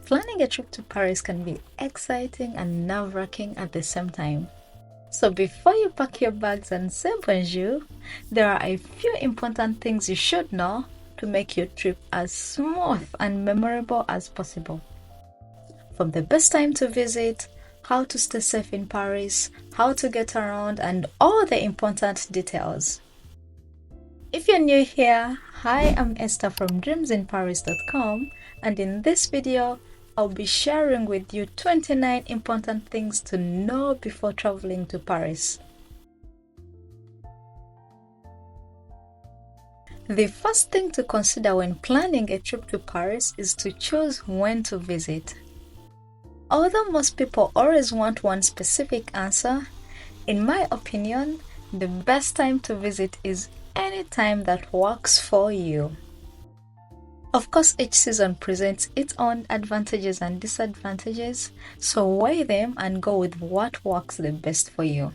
Planning a trip to Paris can be exciting and nerve-wracking at the same time. So before you pack your bags and say bonjour, there are a few important things you should know to make your trip as smooth and memorable as possible. From the best time to visit, how to stay safe in Paris, how to get around, and all the important details. If you're new here, hi, I'm Esther from dreamsinparis.com, and in this video, I'll be sharing with you 29 important things to know before traveling to Paris. The first thing to consider when planning a trip to Paris is to choose when to visit. Although most people always want one specific answer, in my opinion, the best time to visit is any time that works for you. Of course, each season presents its own advantages and disadvantages, so weigh them and go with what works the best for you.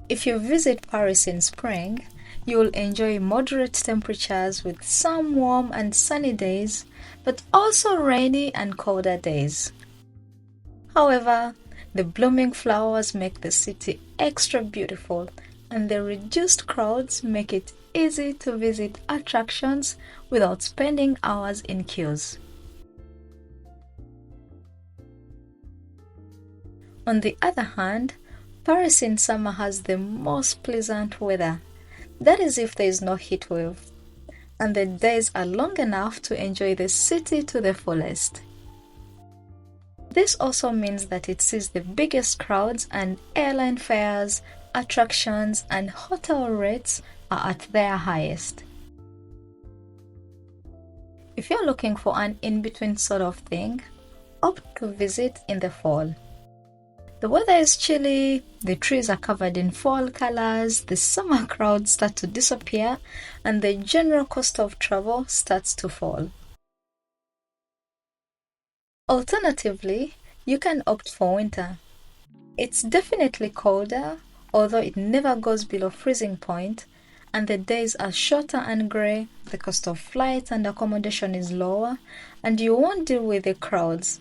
If you visit Paris in spring, you will enjoy moderate temperatures with some warm and sunny days, but also rainy and colder days. However, the blooming flowers make the city extra beautiful, and the reduced crowds make it easy to visit attractions without spending hours in queues. On the other hand, Paris in summer has the most pleasant weather. That is if there is no heat wave, and the days are long enough to enjoy the city to the fullest. This also means that it sees the biggest crowds, and airline fares, attractions, and hotel rates are at their highest. If you're looking for an in-between sort of thing, opt to visit in the fall. The weather is chilly, the trees are covered in fall colors, the summer crowds start to disappear, and the general cost of travel starts to fall. Alternatively, you can opt for winter. It's definitely colder, although it never goes below freezing point, and the days are shorter and grey, the cost of flight and accommodation is lower, and you won't deal with the crowds,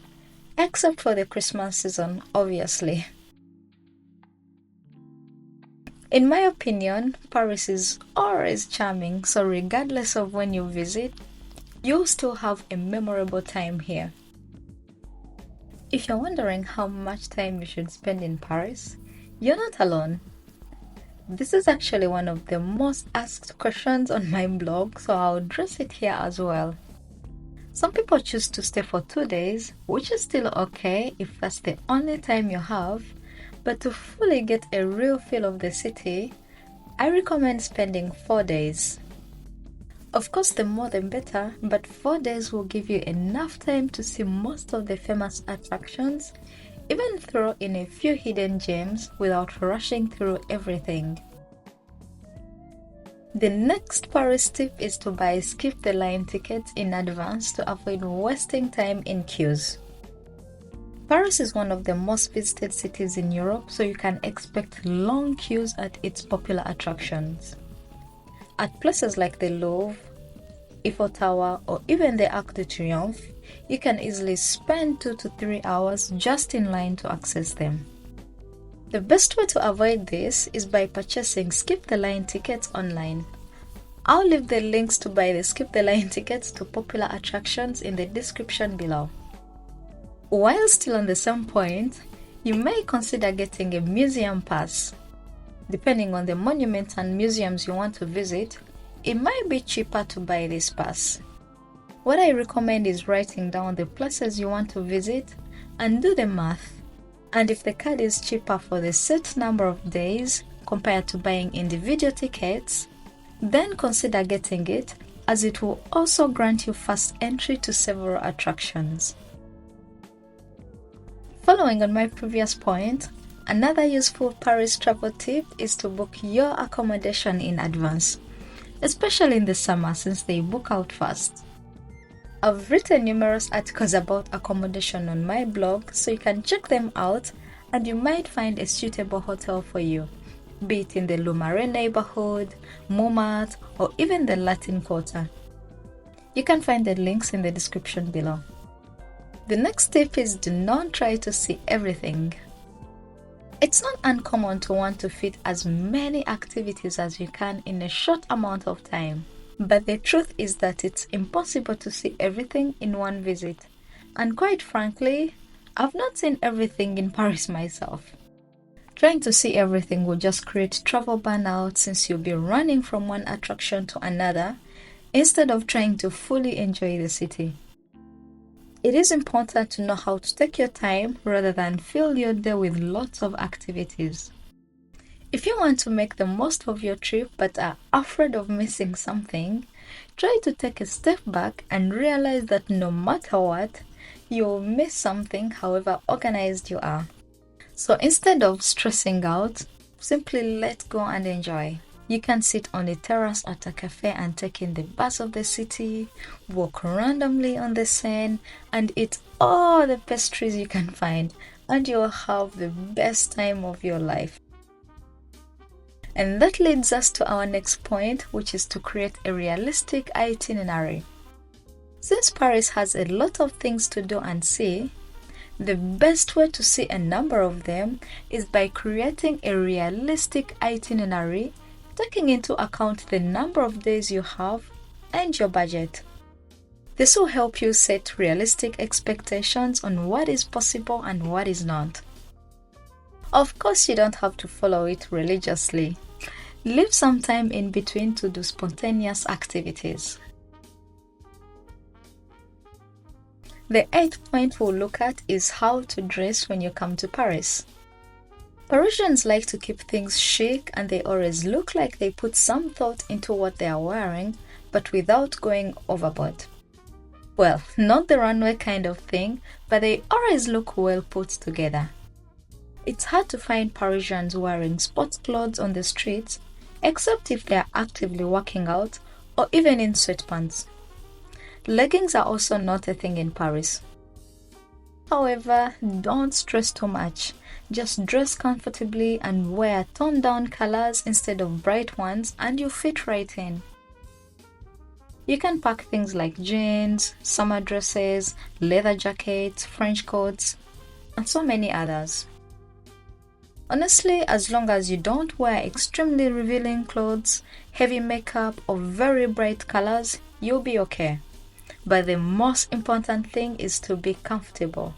except for the Christmas season, obviously. In my opinion, Paris is always charming, so regardless of when you visit, you'll still have a memorable time here. If you're wondering how much time you should spend in Paris, you're not alone. This is actually one of the most asked questions on my blog, so I'll address it here as well. Some people choose to stay for 2 days, which is still okay if that's the only time you have, but to fully get a real feel of the city, I recommend spending 4 days. Of course, the more the better, but 4 days will give you enough time to see most of the famous attractions, even throw in a few hidden gems without rushing through everything. The next Paris tip is to buy skip the line tickets in advance to avoid wasting time in queues. Paris is one of the most visited cities in Europe, so you can expect long queues at its popular attractions. At places like the Louvre, Eiffel Tower, or even the Arc de Triomphe, you can easily spend 2 to 3 hours just in line to access them. The best way to avoid this is by purchasing skip the line tickets online. I'll leave the links to buy the skip the line tickets to popular attractions in the description below. While still on the same point, you may consider getting a museum pass. Depending on the monuments and museums you want to visit, it might be cheaper to buy this pass. What I recommend is writing down the places you want to visit and do the math. And if the card is cheaper for the set number of days compared to buying individual tickets, then consider getting it, as it will also grant you fast entry to several attractions. Following on my previous point, another useful Paris travel tip is to book your accommodation in advance, especially in the summer since they book out fast. I've written numerous articles about accommodation on my blog, so you can check them out and you might find a suitable hotel for you, be it in the Le Marais neighborhood, Montmartre, or even the Latin Quarter. You can find the links in the description below. The next tip is do not try to see everything. It's not uncommon to want to fit as many activities as you can in a short amount of time. But the truth is that it's impossible to see everything in one visit. And quite frankly, I've not seen everything in Paris myself. Trying to see everything will just create travel burnout since you'll be running from one attraction to another instead of trying to fully enjoy the city. It is important to know how to take your time rather than fill your day with lots of activities. If you want to make the most of your trip but are afraid of missing something, try to take a step back and realize that no matter what, you'll miss something however organized you are. So instead of stressing out, simply let go and enjoy. You can sit on a terrace at a cafe and take in the buzz of the city, walk randomly on the Seine, and eat all the pastries you can find, and you'll have the best time of your life. And that leads us to our next point, which is to create a realistic itinerary. Since Paris has a lot of things to do and see, the best way to see a number of them is by creating a realistic itinerary, taking into account the number of days you have and your budget. This will help you set realistic expectations on what is possible and what is not. Of course, you don't have to follow it religiously. Leave some time in between to do spontaneous activities. The 8th point we'll look at is how to dress when you come to Paris. Parisians like to keep things chic and they always look like they put some thought into what they are wearing, but without going overboard. Well, not the runway kind of thing, but they always look well put together. It's hard to find Parisians wearing sports clothes on the streets, except if they are actively working out or even in sweatpants. Leggings are also not a thing in Paris. However, don't stress too much. Just dress comfortably and wear toned down colors instead of bright ones and you fit right in. You can pack things like jeans, summer dresses, leather jackets, French coats, and so many others. Honestly, as long as you don't wear extremely revealing clothes, heavy makeup, or very bright colors, you'll be okay. But the most important thing is to be comfortable.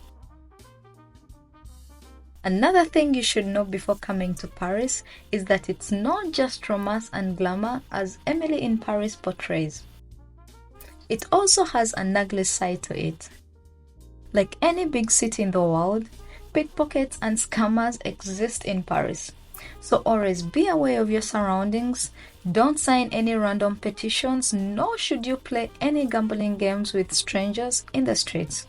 Another thing you should know before coming to Paris is that it's not just romance and glamour as Emily in Paris portrays. It also has an ugly side to it. Like any big city in the world, pickpockets and scammers exist in Paris. So always be aware of your surroundings, don't sign any random petitions, nor should you play any gambling games with strangers in the streets.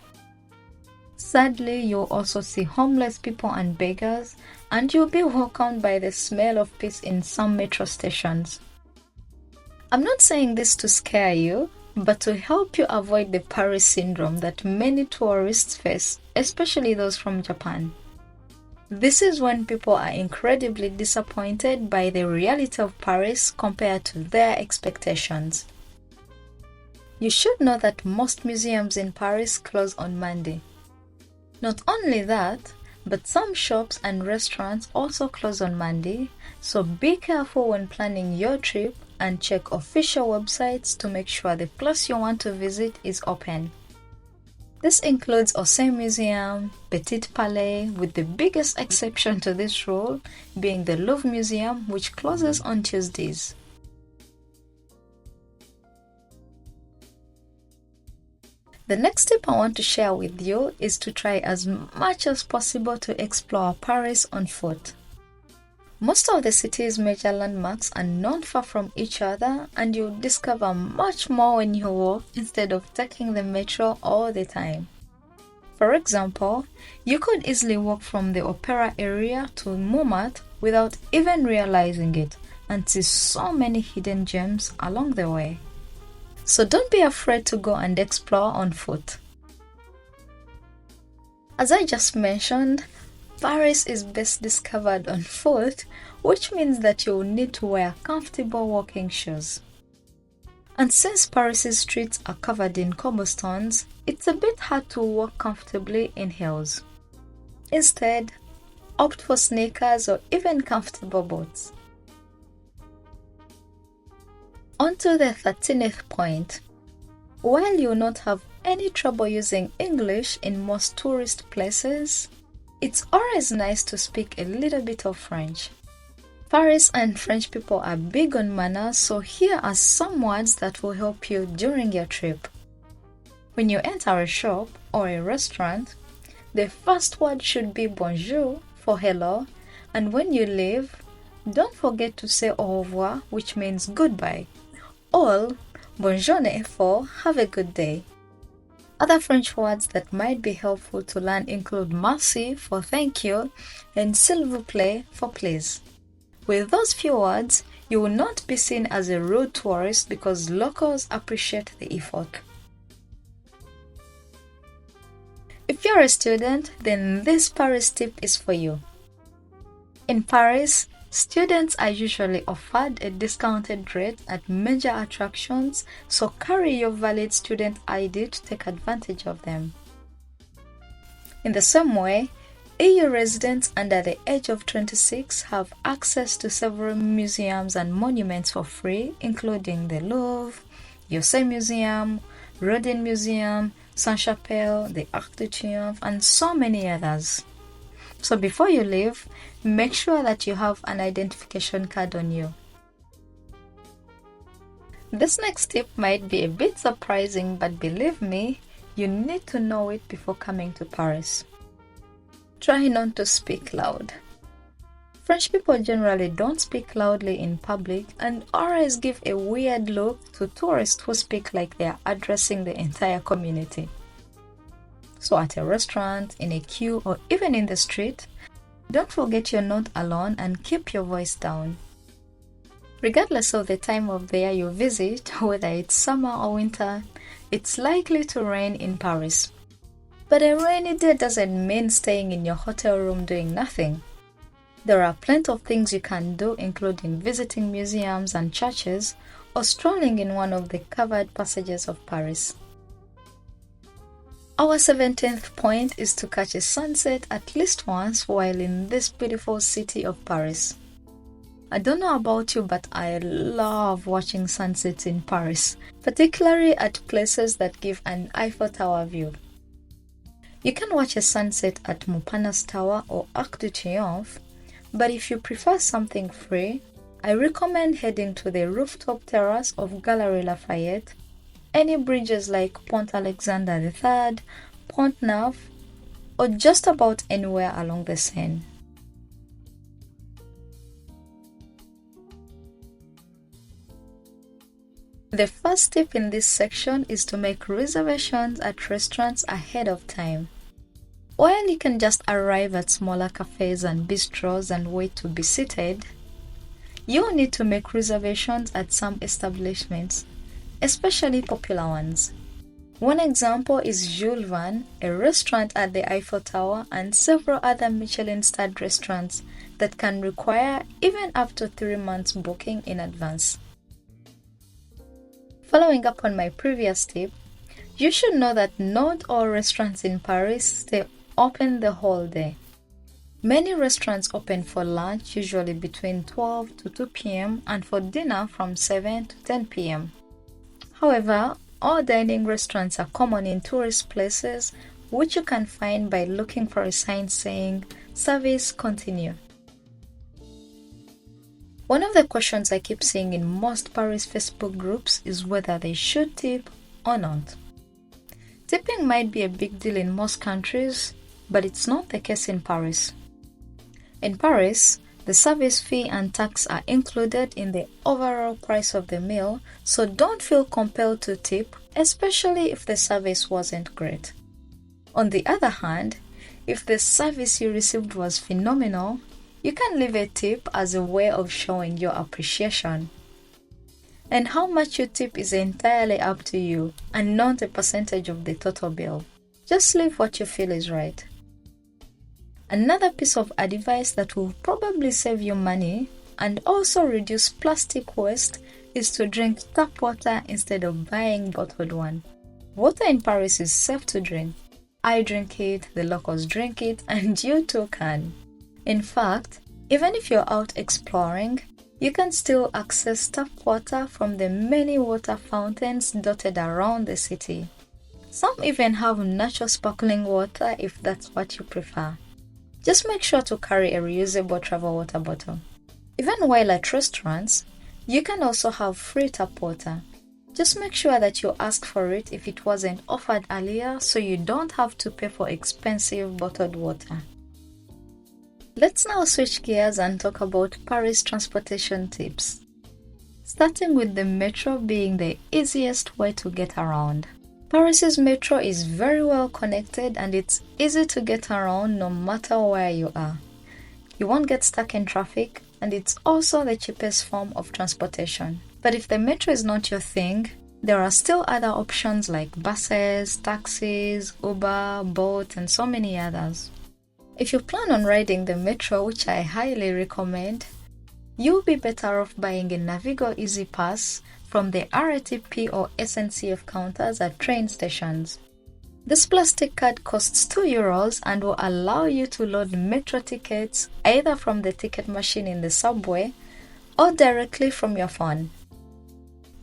Sadly, you'll also see homeless people and beggars, and you'll be welcomed by the smell of peace in some metro stations. I'm not saying this to scare you, but to help you avoid the Paris syndrome that many tourists face, especially those from Japan. This is when people are incredibly disappointed by the reality of Paris compared to their expectations. You should know that most museums in Paris close on Monday. Not only that, but some shops and restaurants also close on Monday, so be careful when planning your trip and check official websites to make sure the place you want to visit is open. This includes Orsay Museum, Petit Palais, with the biggest exception to this rule being the Louvre Museum, which closes on Tuesdays. The next tip I want to share with you is to try as much as possible to explore Paris on foot. Most of the city's major landmarks are not far from each other, and you'll discover much more when you walk instead of taking the metro all the time. For example, you could easily walk from the opera area to Montmartre without even realizing it, and see so many hidden gems along the way. So don't be afraid to go and explore on foot. As I just mentioned, Paris is best discovered on foot, which means that you will need to wear comfortable walking shoes. And since Paris's streets are covered in cobblestones, it's a bit hard to walk comfortably in heels. Instead, opt for sneakers or even comfortable boots. On to the 13th point. While you'll not have any trouble using English in most tourist places, it's always nice to speak a little bit of French. Paris and French people are big on manners, so here are some words that will help you during your trip. When you enter a shop or a restaurant, the first word should be bonjour for hello, and when you leave, don't forget to say au revoir, which means goodbye, or bonne journée for have a good day. Other French words that might be helpful to learn include merci for thank you and s'il vous plaît for please. With those few words, you will not be seen as a rude tourist because locals appreciate the effort. If you're a student, then this Paris tip is for you. In Paris, students are usually offered a discounted rate at major attractions, so carry your valid student ID to take advantage of them. In the same way, EU residents under the age of 26 have access to several museums and monuments for free, including the Louvre, Orsay Museum, Rodin Museum, Sainte-Chapelle, the Arc de Triomphe, and so many others. So before you leave, make sure that you have an identification card on you. This next tip might be a bit surprising, but believe me, you need to know it before coming to Paris. Try not to speak loud. French people generally don't speak loudly in public and always give a weird look to tourists who speak like they are addressing the entire community. So at a restaurant, in a queue, or even in the street, don't forget you're not alone and keep your voice down. Regardless of the time of the year you visit, whether it's summer or winter, it's likely to rain in Paris. But a rainy day doesn't mean staying in your hotel room doing nothing. There are plenty of things you can do, including visiting museums and churches or strolling in one of the covered passages of Paris. Our 17th point is to catch a sunset at least once while in this beautiful city of Paris. I don't know about you, but I love watching sunsets in Paris, particularly at places that give an Eiffel Tower view. You can watch a sunset at Montparnasse Tower or Arc de Triomphe, but if you prefer something free, I recommend heading to the rooftop terrace of Galeries Lafayette, any bridges like Pont Alexander III, Pont Neuf, or just about anywhere along the Seine. The first tip in this section is to make reservations at restaurants ahead of time. While you can just arrive at smaller cafes and bistros and wait to be seated, you will need to make reservations at some establishments, especially popular ones. One example is Jules Verne, a restaurant at the Eiffel Tower, and several other Michelin-starred restaurants that can require even up to 3 months booking in advance. Following up on my previous tip, you should know that not all restaurants in Paris stay open the whole day. Many restaurants open for lunch, usually between 12 to 2 p.m. and for dinner from 7 to 10 p.m. However, all dining restaurants are common in tourist places, which you can find by looking for a sign saying "Service continue." One of the questions I keep seeing in most Paris Facebook groups is whether they should tip or not. Tipping might be a big deal in most countries, but it's not the case in Paris. In Paris, the service fee and tax are included in the overall price of the meal, so don't feel compelled to tip, especially if the service wasn't great. On the other hand, if the service you received was phenomenal, you can leave a tip as a way of showing your appreciation. And how much you tip is entirely up to you and not a percentage of the total bill. Just leave what you feel is right. Another piece of advice that will probably save you money and also reduce plastic waste is to drink tap water instead of buying bottled one. Water in Paris is safe to drink. I drink it, the locals drink it, and you too can. In fact, even if you're out exploring, you can still access tap water from the many water fountains dotted around the city. Some even have natural sparkling water if that's what you prefer. Just make sure to carry a reusable travel water bottle. Even while at restaurants, you can also have free tap water. Just make sure that you ask for it if it wasn't offered earlier so you don't have to pay for expensive bottled water. Let's now switch gears and talk about Paris transportation tips. Starting with the metro being the easiest way to get around. Paris's metro is very well connected and it's easy to get around no matter where you are. You won't get stuck in traffic, and it's also the cheapest form of transportation. But if the metro is not your thing, there are still other options like buses, taxis, Uber, Bolt, and so many others. If you plan on riding the metro, which I highly recommend, you'll be better off buying a Navigo Easy Pass from the RATP or SNCF counters at train stations. This plastic card costs €2 and will allow you to load metro tickets either from the ticket machine in the subway or directly from your phone.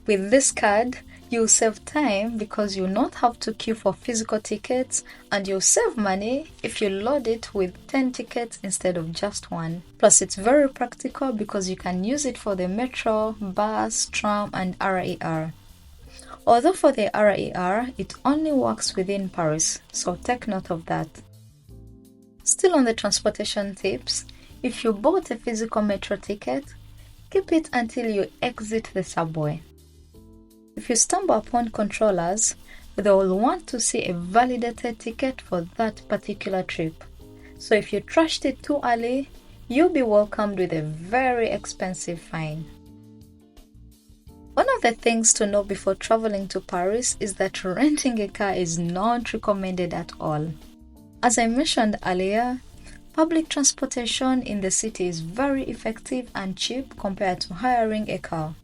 With this card, you'll save time because you'll not have to queue for physical tickets, and you'll save money if you load it with 10 tickets instead of just one. Plus, it's very practical because you can use it for the metro, bus, tram, and RER. Although for the RER, it only works within Paris, so take note of that. Still on the transportation tips, if you bought a physical metro ticket, keep it until you exit the subway. If you stumble upon controllers, they will want to see a validated ticket for that particular trip. So if you trashed it too early, you'll be welcomed with a very expensive fine. One of the things to know before traveling to Paris is that renting a car is not recommended at all. As I mentioned earlier, public transportation in the city is very effective and cheap compared to hiring a car.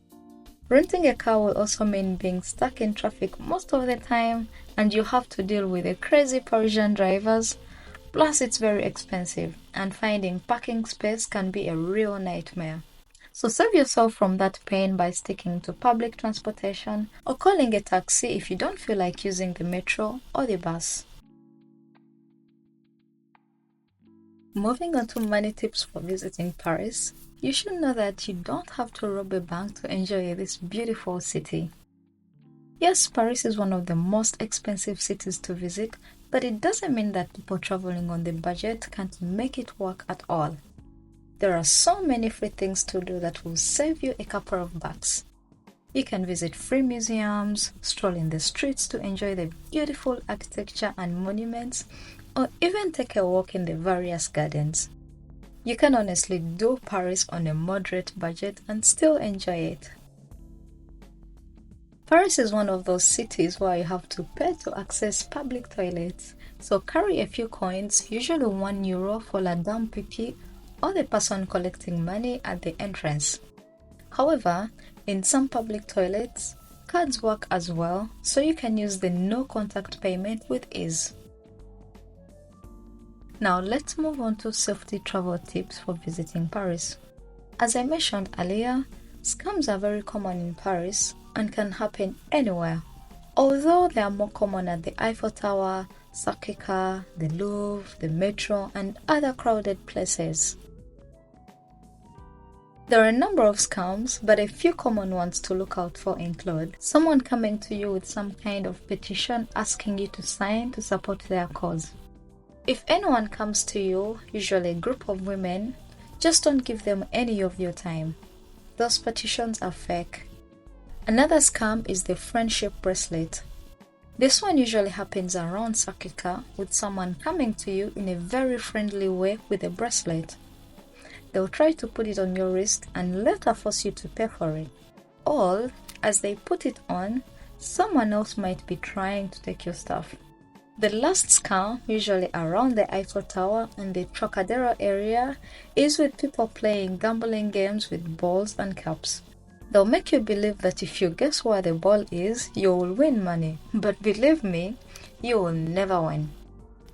Renting a car will also mean being stuck in traffic most of the time, and you have to deal with the crazy Parisian drivers. Plus, it's very expensive, and finding parking space can be a real nightmare. So save yourself from that pain by sticking to public transportation or calling a taxi if you don't feel like using the metro or the bus. Moving on to money tips for visiting Paris, you should know that you don't have to rob a bank to enjoy this beautiful city. Yes, Paris is one of the most expensive cities to visit, but it doesn't mean that people traveling on the budget can't make it work at all. There are so many free things to do that will save you a couple of bucks. You can visit free museums, stroll in the streets to enjoy the beautiful architecture and monuments, or even take a walk in the various gardens. You can honestly do Paris on a moderate budget and still enjoy it. Paris is one of those cities where you have to pay to access public toilets, so carry a few coins, usually €1 for la dame pipi or the person collecting money at the entrance. However, in some public toilets, cards work as well, so you can use the no-contact payment with ease. Now let's move on to safety travel tips for visiting Paris. As I mentioned earlier, scams are very common in Paris and can happen anywhere, although they are more common at the Eiffel Tower, Sacré-Cœur, the Louvre, the metro, and other crowded places. There are a number of scams, but a few common ones to look out for include someone coming to you with some kind of petition asking you to sign to support their cause. If anyone comes to you, usually a group of women, just don't give them any of your time. Those petitions are fake. Another scam is the friendship bracelet. This one usually happens around Sacré-Cœur with someone coming to you in a very friendly way with a bracelet. They'll try to put it on your wrist and later force you to pay for it. Or, as they put it on, someone else might be trying to take your stuff. The last scam, usually around the Eiffel Tower and the Trocadero area, is with people playing gambling games with balls and cups. They'll make you believe that if you guess where the ball is, you will win money. But believe me, you will never win.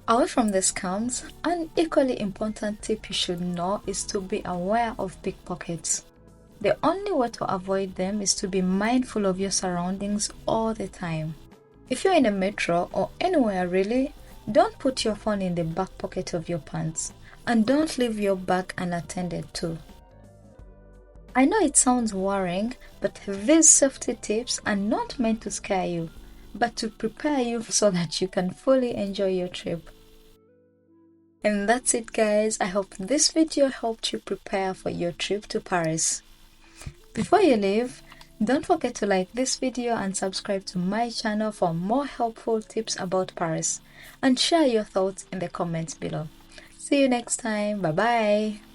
Away from the scams, an equally important tip you should know is to be aware of pickpockets. The only way to avoid them is to be mindful of your surroundings all the time. If you're in a metro or anywhere really, don't put your phone in the back pocket of your pants, and don't leave your bag unattended too. I know it sounds worrying, but these safety tips are not meant to scare you, but to prepare you so that you can fully enjoy your trip. And that's it guys, I hope this video helped you prepare for your trip to Paris. Before you leave, don't forget to like this video and subscribe to my channel for more helpful tips about Paris, and share your thoughts in the comments below. See you next time, bye bye!